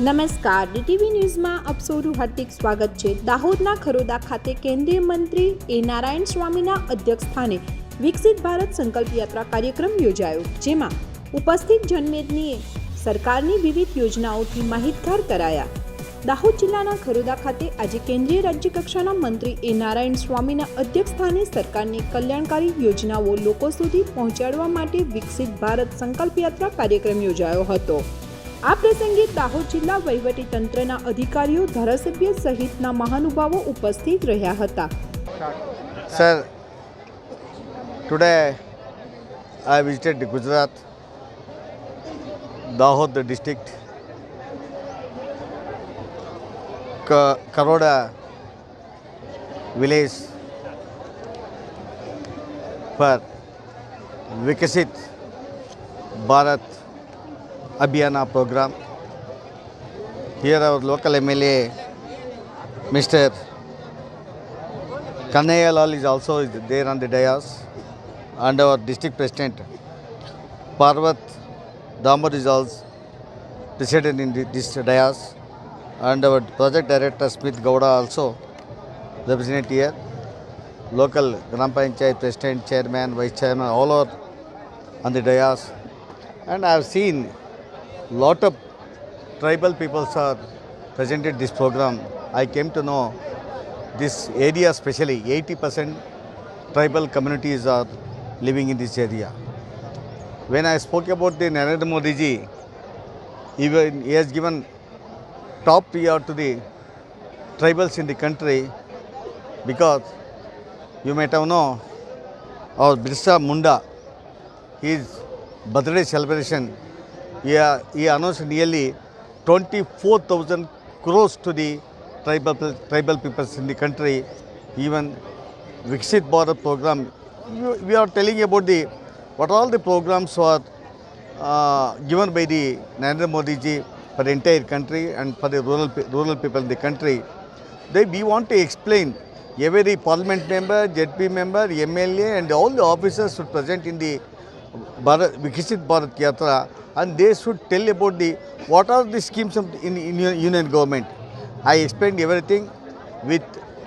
નમસ્કાર, ડીટીવી ન્યૂઝમાં આપ સૌનું હાર્દિક સ્વાગત છે। દાહોદના ખરોદા ખાતે કેન્દ્રીય મંત્રી એ નારાયણ સ્વામીના અધ્યક્ષસ્થાને વિકસિત ભારત સંકલ્પ યાત્રા કાર્યક્રમ યોજાયો, જેમાં ઉપસ્થિત જનમેદનીએ સરકારની વિવિધ યોજનાઓથી માહિતગાર કરાયા। દાહોદ જિલ્લાના ખરોદા ખાતે આજે કેન્દ્રીય રાજ્યકક્ષાના મંત્રી એ નારાયણ સ્વામીના અધ્યક્ષસ્થાને સરકારની કલ્યાણકારી યોજનાઓ લોકો સુધી પહોંચાડવા માટે વિકસિત ભારત સંકલ્પ યાત્રા કાર્યક્રમ યોજાયો હતો। આ પ્રસંગે દાહોદ જિલ્લા વહીવટી તંત્રના અધિકારીઓ, ધારાસભ્ય સહિતના મહાનુભાવો ઉપસ્થિત રહ્યા હતા। Sir, today I visited Gujarat, Dahod district, Karoda village for Viksit Bharat Abhiyana program. Here our local MLA, Mr. Kannaiah Lal is also there on the dais, and our district president, Parvat Damar is also president in this dais, and our project director Smith Gowda also represent here. Local Gram Panchayat president, chairman, vice chairman, all are on the dais, and I have seen lot of tribal peoples are presented this program. I came to know this area, especially 80% tribal communities are living in this area. When I spoke about the Narendra Modi ji, he has given top priority to the tribals in the country, because you might have known our Birsa Munda, his birthday celebration, he announced nearly 24,000 crores to the tribal peoples in the country. Even Viksit Bharat program, we are telling about the what all the programs were given by the Narendra Modi ji for the entire country and for the rural people in the country. We want to explain. Every parliament member, ZP member, MLA and all the officers should present in the Viksit Bharat Yatra, and they should tell about what are the schemes in union government. I explained everything with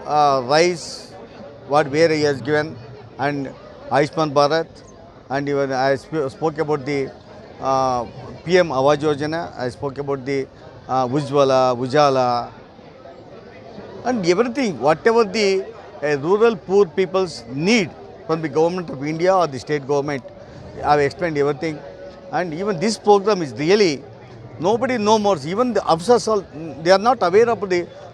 rice, where he has given, and Ayushman Bharat, and even I spoke about the PM Awas Yojana, I spoke about the Ujjwala, Ujala, and everything, whatever the rural poor peoples need from the government of India or the state government. I have explained everything, and even this program is really, nobody knows more. Even the officers, they are not aware of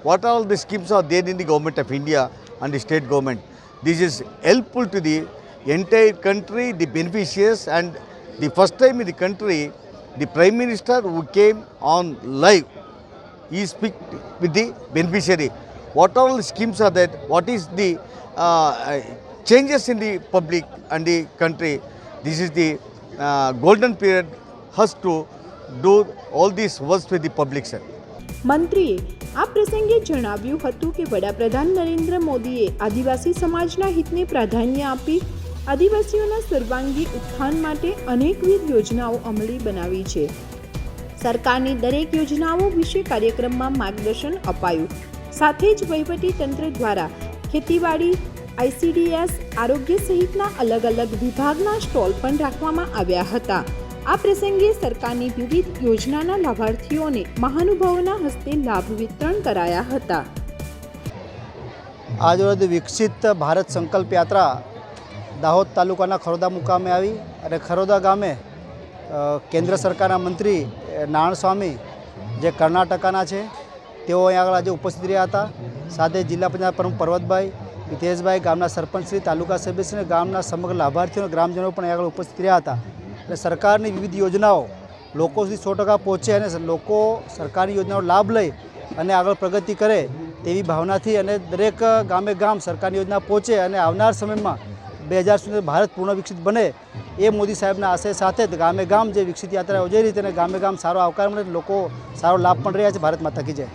what all the schemes are there in the government of India and the state government. This is helpful to the entire country, the beneficiaries, and the first time in the country, the Prime Minister who came on live, he speak with the beneficiary. What all the schemes are there, what is the changes in the public and the country. This is the golden period has to do all these works with the public sector. મંત્રીએ આ પ્રસંગે જણાવ્યું હતું કે વડાપ્રધાન નરેન્દ્ર મોદીએ આદિવાસી સમાજના હિતને પ્રાધાન્ય આપી આદિવાસીઓના સર્વાંગી ઉત્થાન માટે અનેકવિધ યોજનાઓ અમલી બનાવી છે। સરકારની દરેક યોજનાઓ વિશે કાર્યક્રમમાં માર્ગદર્શન અપાયું। સાથે જ વહીવટી તંત્ર દ્વારા ખેતીવાડી, ICDS, આરોગ્ય સહિતના અલગ અલગ વિભાગના સ્ટોલ પણ રાખવામાં આવ્યા હતા। આ પ્રસંગે સરકારની વિવિધ યોજનાના લાભાર્થીઓને મહાનુભાવોના હસ્તે લાભ વિતરણ કરાયા હતા। આજરોજ વિકસિત ભારત સંકલ્પ યાત્રા દાહોદ તાલુકાના ખરોદા મુકામે આવી અને ખરોદા ગામે કેન્દ્ર સરકારના મંત્રી નારાયણ સ્વામી જે કર્ણાટકના છે તેઓ અહીં આગળ આજે ઉપસ્થિત રહ્યા હતા। સાથે જિલ્લા પંચાયત પ્રમુખ પર્વતભાઈ, હિતેશભાઈ, ગામના સરપંચશ્રી, તાલુકા સભ્યશ્રી અને ગામના સમગ્ર લાભાર્થીઓ ગ્રામજનો પણ આગળ ઉપસ્થિત રહ્યા હતા। એટલે સરકારની વિવિધ યોજનાઓ લોકો સુધી 100% પહોંચે અને લોકો સરકારની યોજનાનો લાભ લઈ અને આગળ પ્રગતિ કરે તેવી ભાવનાથી અને દરેક ગામે ગામ સરકારની યોજના પહોંચે અને આવનાર સમયમાં 2000 સુધી ભારત પૂર્ણ વિકસિત બને એ મોદી સાહેબના આશય સાથે ગામે ગામ જે વિકસિત યાત્રા યોજાઈ રહી છે અને ગામે ગામ સારો આવકાર મળે, લોકો સારો લાભ પણ રહ્યા છે। ભારત માતા કી જય।